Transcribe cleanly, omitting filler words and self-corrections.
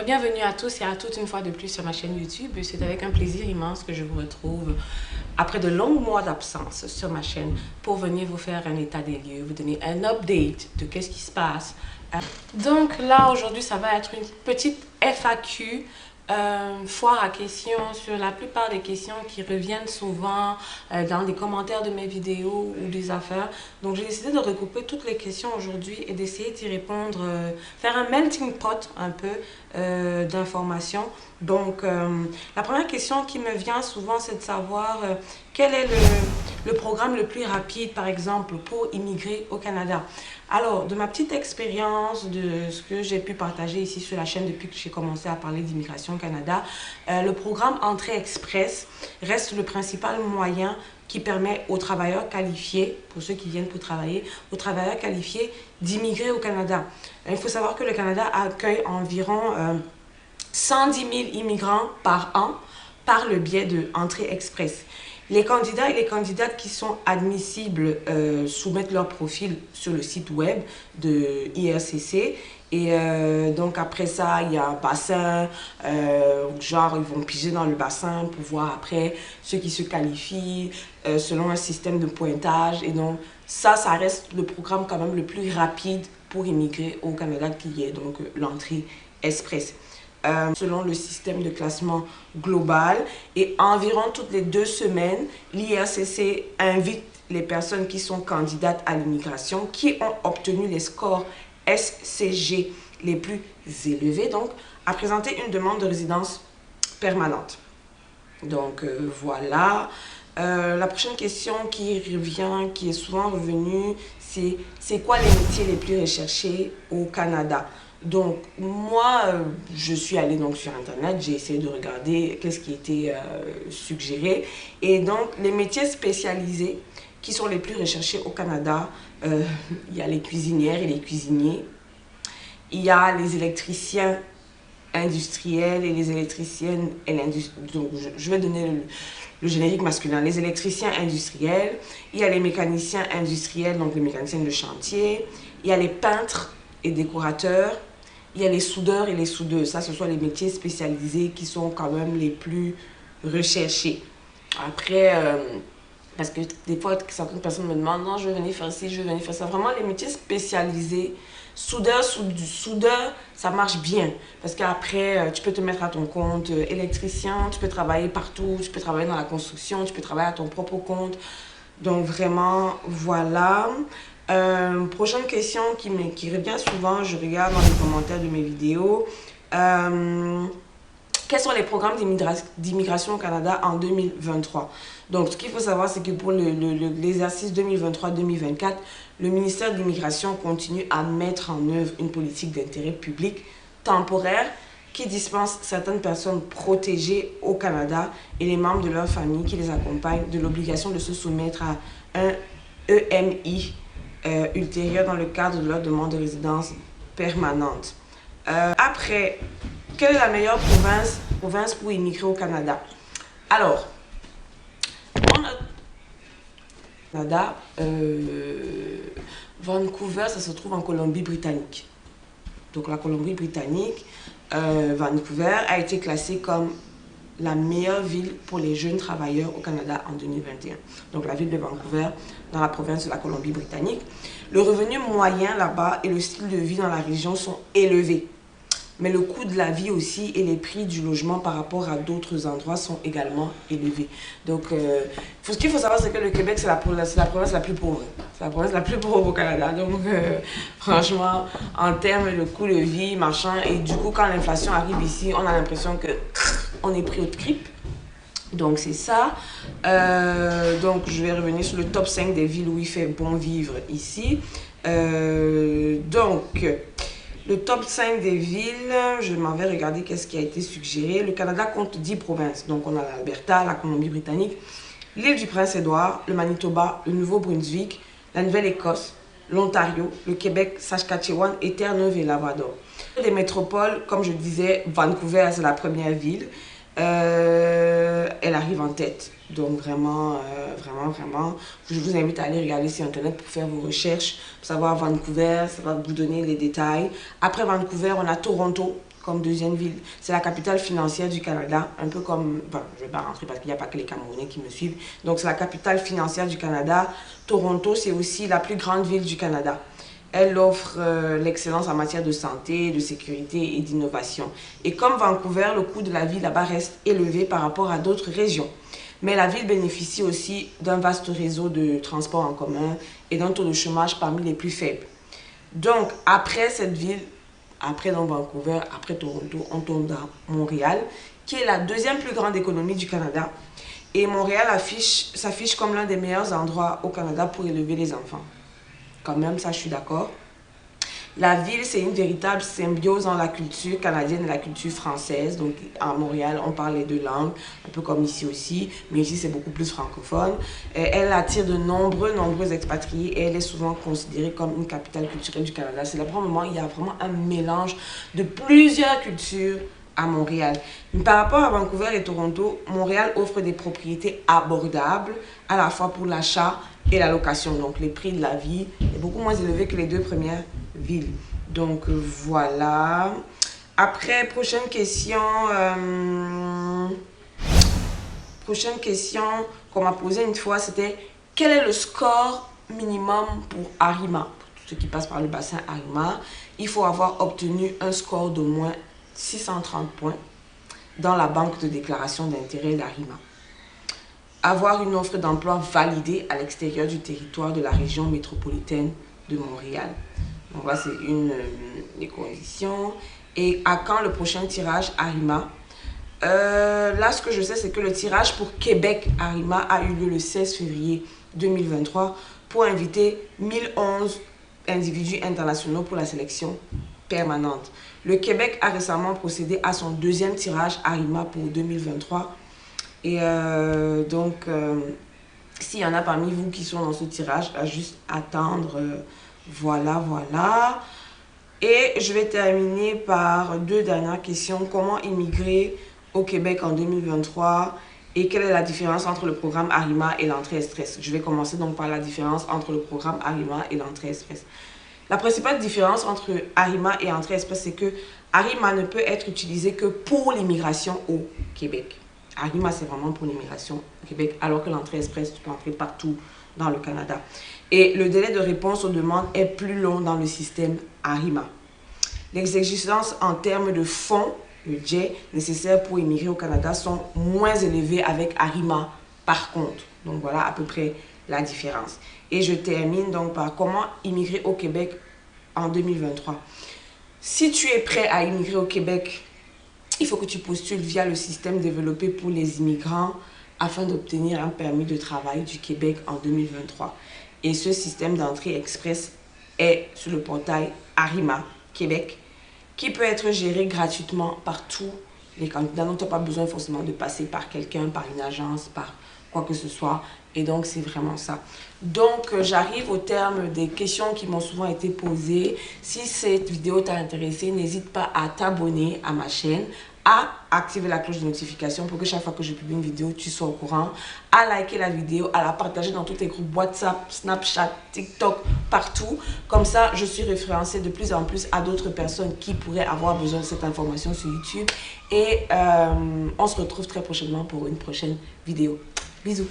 Bienvenue à tous et à toutes une fois de plus sur ma chaîne YouTube. C'est avec un plaisir immense que je vous retrouve après de longs mois d'absence sur ma chaîne pour venir vous faire un état des lieux, vous donner un update de qu'est-ce qui se passe. Donc là aujourd'hui ça va être une petite FAQ, foire à questions sur la plupart des questions qui reviennent souvent dans les commentaires de mes vidéos ou des affaires. Donc j'ai décidé de regrouper toutes les questions aujourd'hui et d'essayer d'y répondre, faire un melting pot un peu d'informations. Donc la première question qui me vient souvent, c'est de savoir quel est le programme le plus rapide par exemple pour immigrer au Canada. Alors, de ma petite expérience, de ce que j'ai pu partager ici sur la chaîne depuis que j'ai commencé à parler d'immigration au Canada, le programme Entrée Express reste le principal moyen qui permet aux travailleurs qualifiés, pour ceux qui viennent pour travailler, aux travailleurs qualifiés d'immigrer au Canada. Il faut savoir que le Canada accueille environ 110 000 immigrants par an par le biais de Entrée Express. Les candidats et les candidates qui sont admissibles soumettent leur profil sur le site web de IRCC. Et donc après ça, il y a un bassin, genre ils vont piger dans le bassin pour voir après ceux qui se qualifient selon un système de pointage. Et donc ça reste le programme quand même le plus rapide pour immigrer au Canada qui est donc l'entrée express. Selon le système de classement global, et environ toutes les 2 semaines, l'IRCC invite les personnes qui sont candidates à l'immigration, qui ont obtenu les scores SCG les plus élevés, donc à présenter une demande de résidence permanente. Donc voilà. La prochaine question qui revient, qui est souvent revenue, c'est quoi les métiers les plus recherchés au Canada? Donc moi, je suis allée donc sur internet, j'ai essayé de regarder qu'est-ce qui était suggéré. Et donc les métiers spécialisés qui sont les plus recherchés au Canada, il y a les cuisinières et les cuisiniers, il y a les électriciens industriels et les électriciennes et l'industrie. Donc je vais donner le générique masculin. Les électriciens industriels, il y a les mécaniciens industriels, donc les mécaniciens de chantier, il y a les peintres et décorateurs, il y a les soudeurs et les soudeuses. Ça, ce sont les métiers spécialisés qui sont quand même les plus recherchés. Après, parce que des fois, certaines personnes me demandent, non, je veux venir faire ci, je veux venir faire ça. Vraiment, les métiers spécialisés, soudeur, ça marche bien. Parce qu'après, tu peux te mettre à ton compte. Électricien, tu peux travailler partout, tu peux travailler dans la construction, tu peux travailler à ton propre compte. Donc vraiment, voilà. Prochaine question qui revient souvent, je regarde dans les commentaires de mes vidéos. Quels sont les programmes d'immigration au Canada en 2023? Donc, ce qu'il faut savoir, c'est que pour l'exercice 2023-2024, le ministère de l'Immigration continue à mettre en œuvre une politique d'intérêt public temporaire qui dispense certaines personnes protégées au Canada et les membres de leur famille qui les accompagnent de l'obligation de se soumettre à un EMI ultérieur dans le cadre de leur demande de résidence permanente. Après, quelle est la meilleure province pour immigrer au Canada? Alors, Canada, Vancouver, ça se trouve en Colombie-Britannique. Donc la Colombie-Britannique, Vancouver a été classée comme la meilleure ville pour les jeunes travailleurs au Canada en 2021. Donc la ville de Vancouver, dans la province de la Colombie-Britannique. Le revenu moyen là-bas et le style de vie dans la région sont élevés. Mais le coût de la vie aussi et les prix du logement par rapport à d'autres endroits sont également élevés. Donc, ce qu'il faut savoir, c'est que le Québec, c'est la province la plus pauvre. C'est la province la plus pauvre au Canada. Donc, franchement, en termes de coût de vie, machin, et du coup, quand l'inflation arrive ici, on a l'impression que on est pris au trip. Donc, c'est ça. Donc, je vais revenir sur le top 5 des villes où il fait bon vivre ici. Donc, le top 5 des villes, je m'en vais regarder qu'est-ce qui a été suggéré. Le Canada compte 10 provinces. Donc, on a l'Alberta, la Colombie-Britannique, l'île du Prince-Édouard, le Manitoba, le Nouveau-Brunswick, la Nouvelle-Écosse, l'Ontario, le Québec, Saskatchewan et Terre-Neuve et Labrador. Des métropoles, comme je disais, Vancouver, c'est la première ville. Elle arrive en tête. Donc vraiment, je vous invite à aller regarder sur internet pour faire vos recherches, pour savoir Vancouver, ça va vous donner les détails. Après Vancouver, on a Toronto comme deuxième ville. C'est la capitale financière du Canada, un peu comme... Enfin, je ne vais pas rentrer parce qu'il n'y a pas que les Camerounais qui me suivent. Donc, c'est la capitale financière du Canada. Toronto, c'est aussi la plus grande ville du Canada. Elle offre l'excellence en matière de santé, de sécurité et d'innovation. Et comme Vancouver, le coût de la vie là-bas reste élevé par rapport à d'autres régions. Mais la ville bénéficie aussi d'un vaste réseau de transports en commun et d'un taux de chômage parmi les plus faibles. Donc, après cette ville, après dans Vancouver, après Toronto, on tombe dans Montréal, qui est la deuxième plus grande économie du Canada. Et Montréal s'affiche comme l'un des meilleurs endroits au Canada pour élever les enfants. Quand même, ça je suis d'accord. La ville, c'est une véritable symbiose dans la culture canadienne et la culture française. Donc, à Montréal, on parle les deux langues, un peu comme ici aussi, mais ici, c'est beaucoup plus francophone. Elle attire de nombreux expatriés et elle est souvent considérée comme une capitale culturelle du Canada. C'est le premier moment où il y a vraiment un mélange de plusieurs cultures à Montréal. Mais par rapport à Vancouver et Toronto, Montréal offre des propriétés abordables, à la fois pour l'achat et la location. Donc, les prix de la vie est beaucoup moins élevé que les deux premières villes. Donc, voilà. Après, prochaine question qu'on m'a posée une fois, c'était quel est le score minimum pour Arima? Pour tous ceux qui passent par le bassin Arima, il faut avoir obtenu un score d'au moins 630 points dans la banque de déclaration d'intérêt d'Arima. Avoir une offre d'emploi validée à l'extérieur du territoire de la région métropolitaine de Montréal. Donc là, c'est une des conditions. Et à quand le prochain tirage Arima? Là, ce que je sais, c'est que le tirage pour Québec Arima a eu lieu le 16 février 2023 pour inviter 1011 individus internationaux pour la sélection permanente. Le Québec a récemment procédé à son deuxième tirage Arima pour 2023. Et s'il y en a parmi vous qui sont dans ce tirage, à juste attendre. Voilà. Et je vais terminer par deux dernières questions. Comment immigrer au Québec en 2023 et quelle est la différence entre le programme Arima et l'entrée express? Je vais commencer donc par la différence entre le programme Arima et l'entrée express. La principale différence entre Arima et entrée express, c'est que Arima ne peut être utilisé que pour l'immigration au Québec. Arima, c'est vraiment pour l'immigration au Québec, alors que l'entrée express, tu peux entrer partout dans le Canada. Et le délai de réponse aux demandes est plus long dans le système Arima. Les exigences en termes de fonds, le budget nécessaires pour immigrer au Canada sont moins élevées avec Arima par contre. Donc voilà à peu près la différence. Et je termine donc par comment immigrer au Québec en 2023. Si tu es prêt à immigrer au Québec, il faut que tu postules via le système développé pour les immigrants afin d'obtenir un permis de travail du Québec en 2023. Et ce système d'entrée express est sur le portail Arima Québec, qui peut être géré gratuitement par tous les candidats. Donc, tu n'as pas besoin forcément de passer par quelqu'un, par une agence, par quoi que ce soit. Et donc, c'est vraiment ça. Donc, j'arrive au terme des questions qui m'ont souvent été posées. Si cette vidéo t'a intéressé, n'hésite pas à t'abonner à ma chaîne, à activer la cloche de notification pour que chaque fois que je publie une vidéo, tu sois au courant, à liker la vidéo, à la partager dans tous tes groupes WhatsApp, Snapchat, TikTok, partout. Comme ça, je suis référencée de plus en plus à d'autres personnes qui pourraient avoir besoin de cette information sur YouTube. Et on se retrouve très prochainement pour une prochaine vidéo. Bisous.